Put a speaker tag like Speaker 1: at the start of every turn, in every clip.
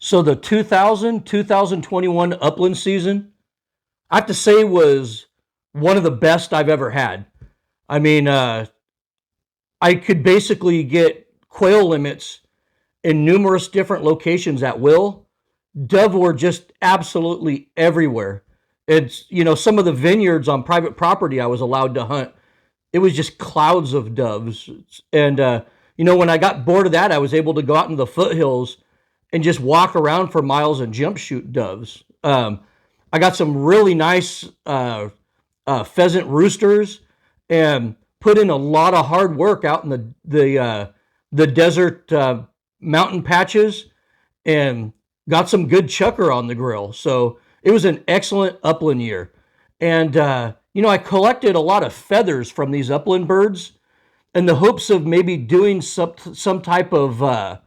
Speaker 1: So the 2021 upland season, I have to say, was one of the best I've ever had. I mean, I could basically get quail limits in numerous different locations at will. Dove were just absolutely everywhere. It's, some of the vineyards on private property I was allowed to hunt, it was just clouds of doves. And, when I got bored of that, I was able to go out into the foothills and just walk around for miles and jump shoot doves. I got some really nice pheasant roosters and put in a lot of hard work out in the desert mountain patches and got some good chucker on the grill. So it was an excellent upland year. And, I collected a lot of feathers from these upland birds in the hopes of maybe doing some type of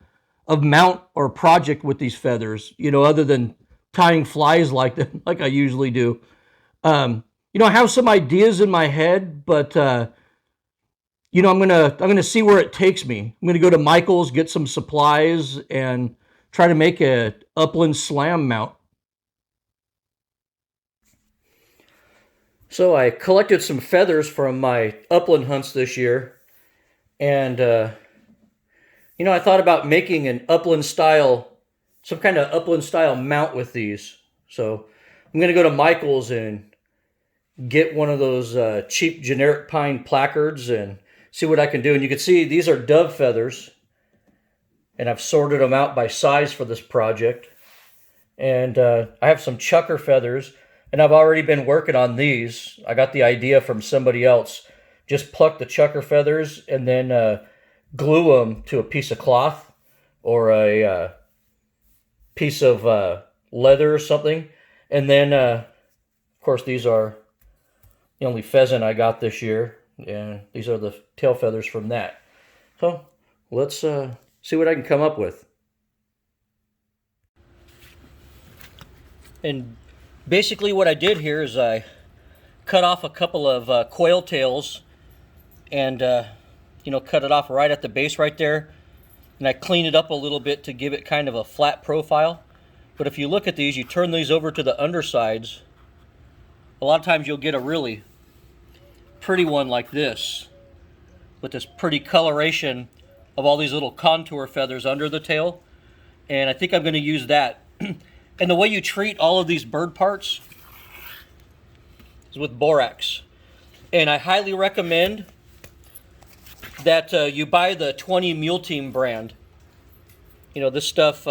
Speaker 1: mount or project with these feathers, other than tying flies like them, like I usually do. I have some ideas in my head, but I'm gonna see where it takes me. I'm gonna go to Michael's, get some supplies, and try to make a upland slam mount. So I collected some feathers from my upland hunts this year, and I thought about making some kind of upland style mount with these. So I'm gonna go to Michael's and get one of those cheap generic pine placards and see what I can do. And you can see these are dove feathers, and I've sorted them out by size for this project. And I have some chucker feathers, and I've already been working on these. I got the idea from somebody else. Just pluck the chucker feathers and then glue them to a piece of cloth or a piece of leather or something. And then, of course, these are the only pheasant I got this year. And these are the tail feathers from that. So let's see what I can come up with. And basically what I did here is I cut off a couple of quail tails and, cut it off right at the base right there. And I cleaned it up a little bit to give it kind of a flat profile. But if you look at these, you turn these over to the undersides, a lot of times you'll get a really pretty one like this, with this pretty coloration of all these little contour feathers under the tail. And I think I'm going to use that. And the way you treat all of these bird parts is with borax. And I highly recommend that you buy the 20 Mule Team brand. This stuff,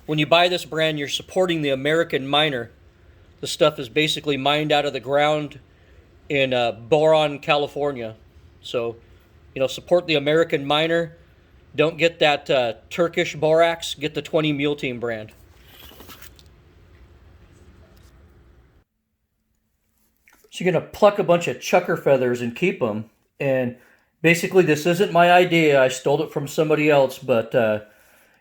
Speaker 1: when you buy this brand, you're supporting the American miner. The stuff is basically mined out of the ground in Boron, California. So, support the American miner. Don't get that Turkish borax. Get the 20 Mule Team brand. So you're going to pluck a bunch of chucker feathers and keep them. And basically, this isn't my idea. I stole it from somebody else. But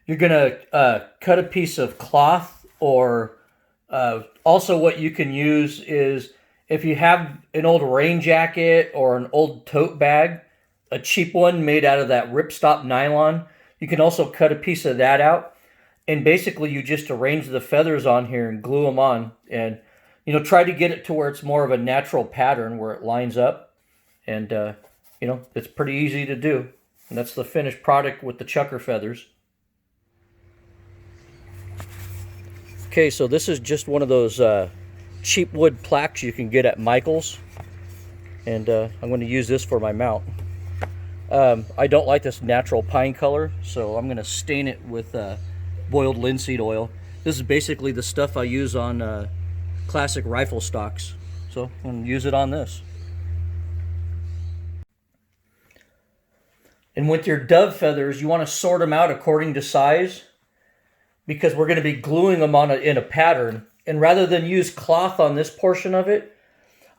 Speaker 1: you're going to cut a piece of cloth, or also what you can use is if you have an old rain jacket or an old tote bag, a cheap one made out of that ripstop nylon, you can also cut a piece of that out. And basically, you just arrange the feathers on here and glue them on. And try to get it to where it's more of a natural pattern where it lines up. And, it's pretty easy to do. And that's the finished product with the chucker feathers. Okay, so this is just one of those cheap wood plaques you can get at Michael's. And I'm going to use this for my mount. I don't like this natural pine color, so I'm going to stain it with boiled linseed oil. This is basically the stuff I use on classic rifle stocks. So I'm going to use it on this. And with your dove feathers, you want to sort them out according to size, because we're going to be gluing them on in a pattern. And rather than use cloth on this portion of it,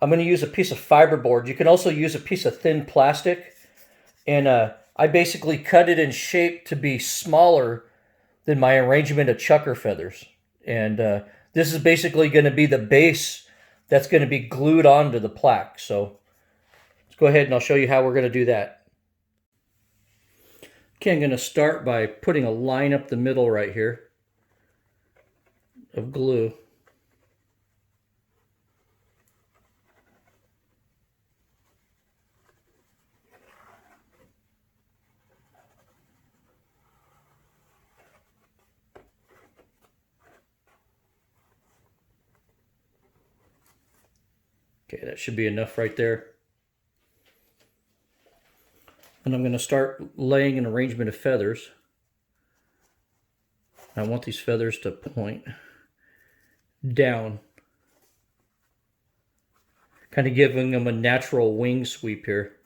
Speaker 1: I'm going to use a piece of fiberboard. You can also use a piece of thin plastic. And I basically cut it in shape to be smaller than my arrangement of chucker feathers. And this is basically going to be the base that's going to be glued onto the plaque. So let's go ahead and I'll show you how we're going to do that. Okay, I'm going to start by putting a line up the middle right here. of glue. Okay, that should be enough right there. And I'm going to start laying an arrangement of feathers. I want these feathers to point down, kind of giving them a natural wing sweep here.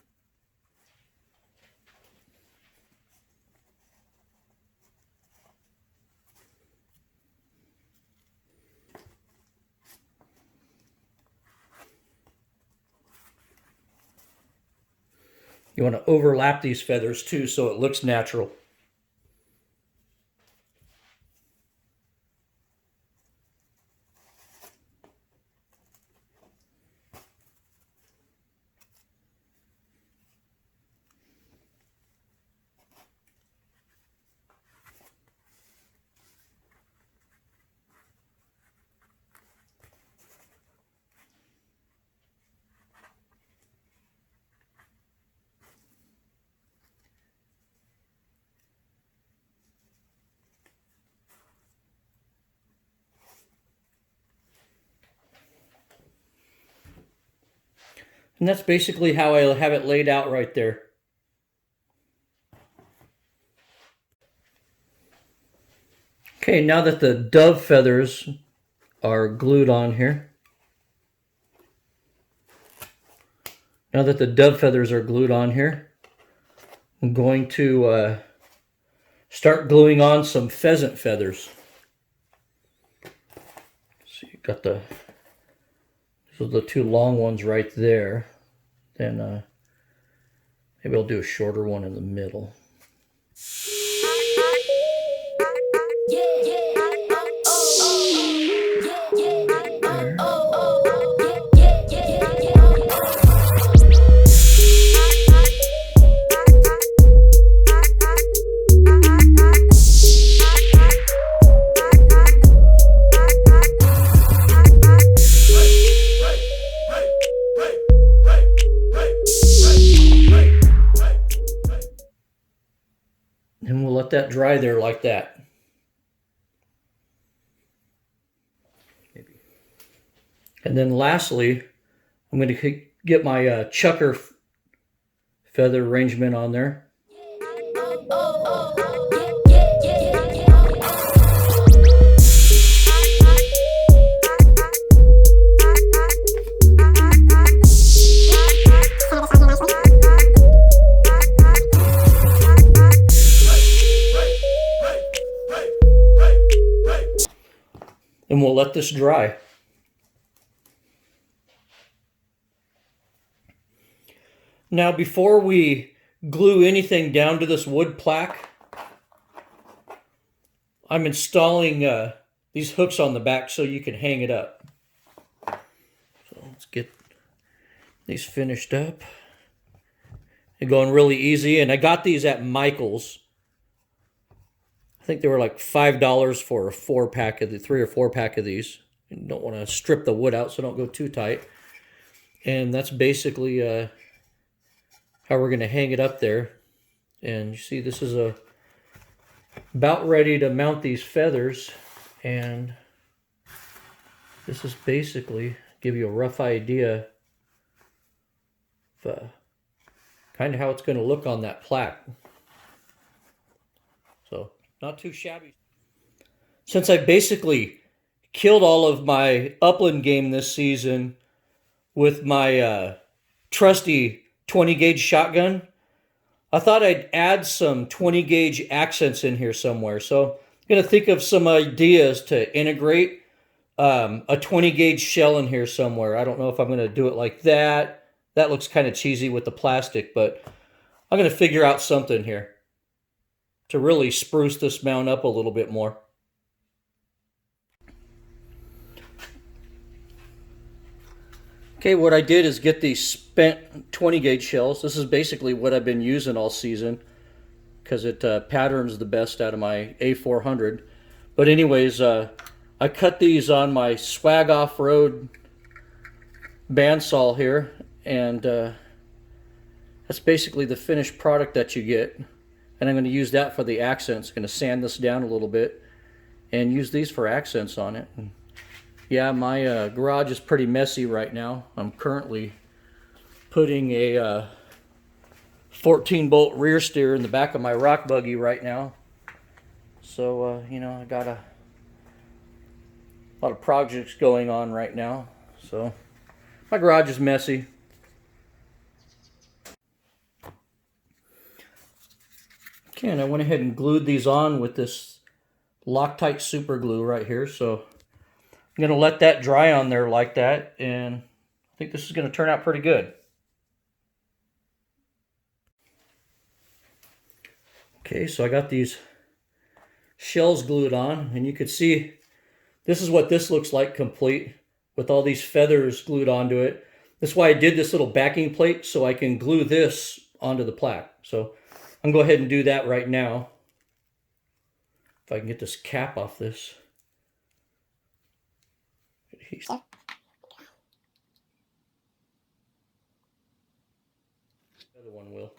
Speaker 1: You want to overlap these feathers too so it looks natural. And that's basically how I have it laid out right there. Okay, now that the dove feathers are glued on here. I'm going to start gluing on some pheasant feathers. So you got these are the two long ones right there. Then maybe I'll do a shorter one in the middle. And we'll let that dry there like that. And then lastly, I'm going to get my chucker feather arrangement on there. And we'll let this dry. Now, before we glue anything down to this wood plaque, I'm installing these hooks on the back so you can hang it up. So let's get these finished up. They're going really easy, and I got these at Michael's. I think they were like $5 for a 4-pack of the 3 or 4-pack of these. You don't want to strip the wood out, so don't go too tight. And that's basically how we're going to hang it up there. And you see, this is about ready to mount these feathers. And this is basically give you a rough idea of kind of how it's going to look on that plaque. So, not too shabby. Since I basically killed all of my upland game this season with my trusty 20 gauge shotgun, I thought I'd add some 20 gauge accents in here somewhere. So I'm going to think of some ideas to integrate a 20 gauge shell in here somewhere. I don't know if I'm going to do it like that. That looks kind of cheesy with the plastic, but I'm going to figure out something here to really spruce this mount up a little bit more. Okay, what I did is get these spent 20 gauge shells. This is basically what I've been using all season because it patterns the best out of my A400. But anyways, I cut these on my Swag Off-Road bandsaw here, and that's basically the finished product that you get. And I'm going to use that for the accents. I'm going to sand this down a little bit and use these for accents on it. And yeah, my garage is pretty messy right now. I'm currently putting a 14-bolt rear steer in the back of my rock buggy right now. So, you know, I got a lot of projects going on right now. So, my garage is messy. Okay, and I went ahead and glued these on with this Loctite super glue right here. So, I'm going to let that dry on there like that, and I think this is going to turn out pretty good. Okay, so I got these shells glued on, and you can see this is what this looks like complete with all these feathers glued onto it. That's why I did this little backing plate, so I can glue this onto the plaque. So I'm going to go ahead and do that right now. If I can get this cap off this. The other one will.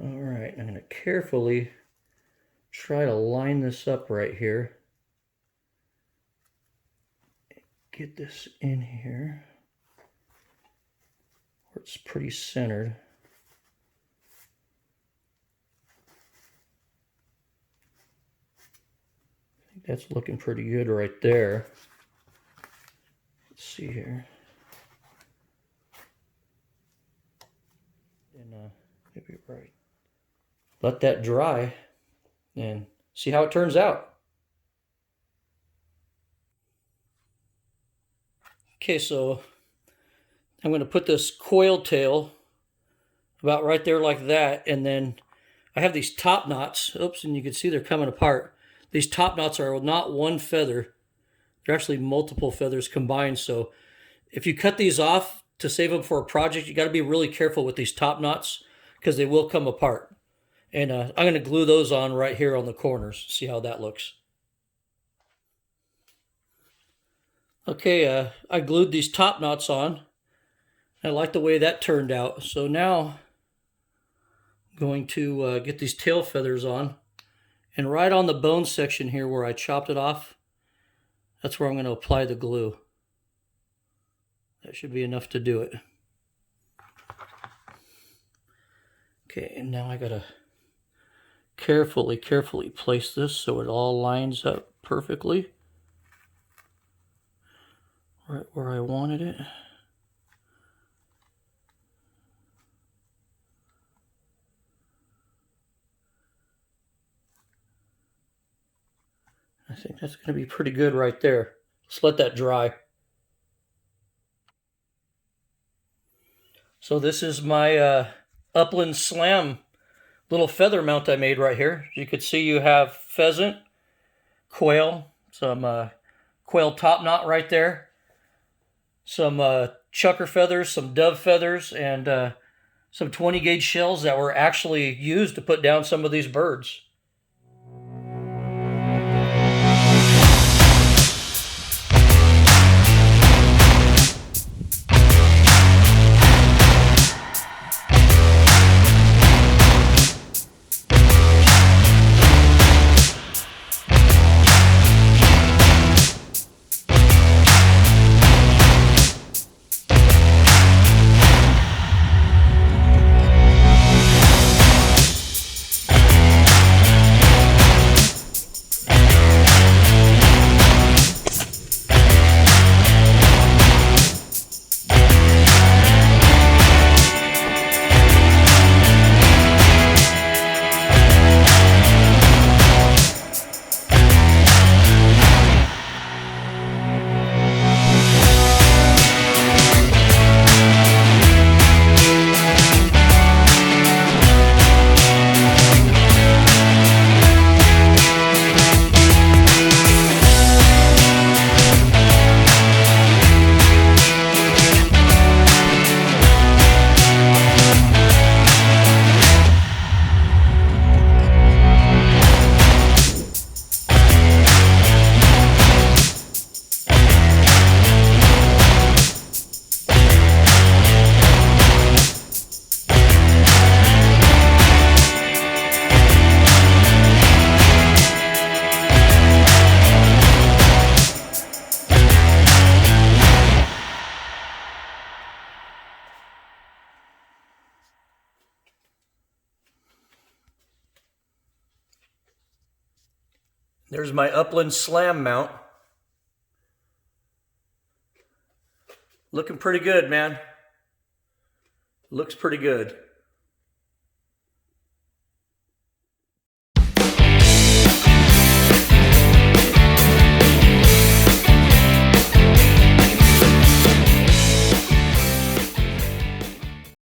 Speaker 1: All right, I'm going to carefully try to line this up right here. Get this in here where it's pretty centered. I think that's looking pretty good right there. Let's see here. And maybe right. Let that dry and see how it turns out. Okay, so I'm going to put this coil tail about right there like that, and then I have these top knots. Oops, and you can see they're coming apart. These top knots are not one feather. They're actually multiple feathers combined. So if you cut these off to save them for a project, you got to be really careful with these top knots because they will come apart. And I'm going to glue those on right here on the corners. See how that looks. Okay, I glued these top knots on. I like the way that turned out. So now I'm going to get these tail feathers on. And right on the bone section here where I chopped it off, that's where I'm going to apply the glue. That should be enough to do it. Okay, and now I got to carefully place this so it all lines up perfectly. Right where I wanted it. I think that's going to be pretty good right there. Let's let that dry. So this is my Upland Slam little feather mount I made right here. As you can see, you have pheasant, quail, some quail top knot right there, some chucker feathers, some dove feathers, and some 20 gauge shells that were actually used to put down some of these birds. There's my Upland Slam mount. Looking pretty good, man. Looks pretty good.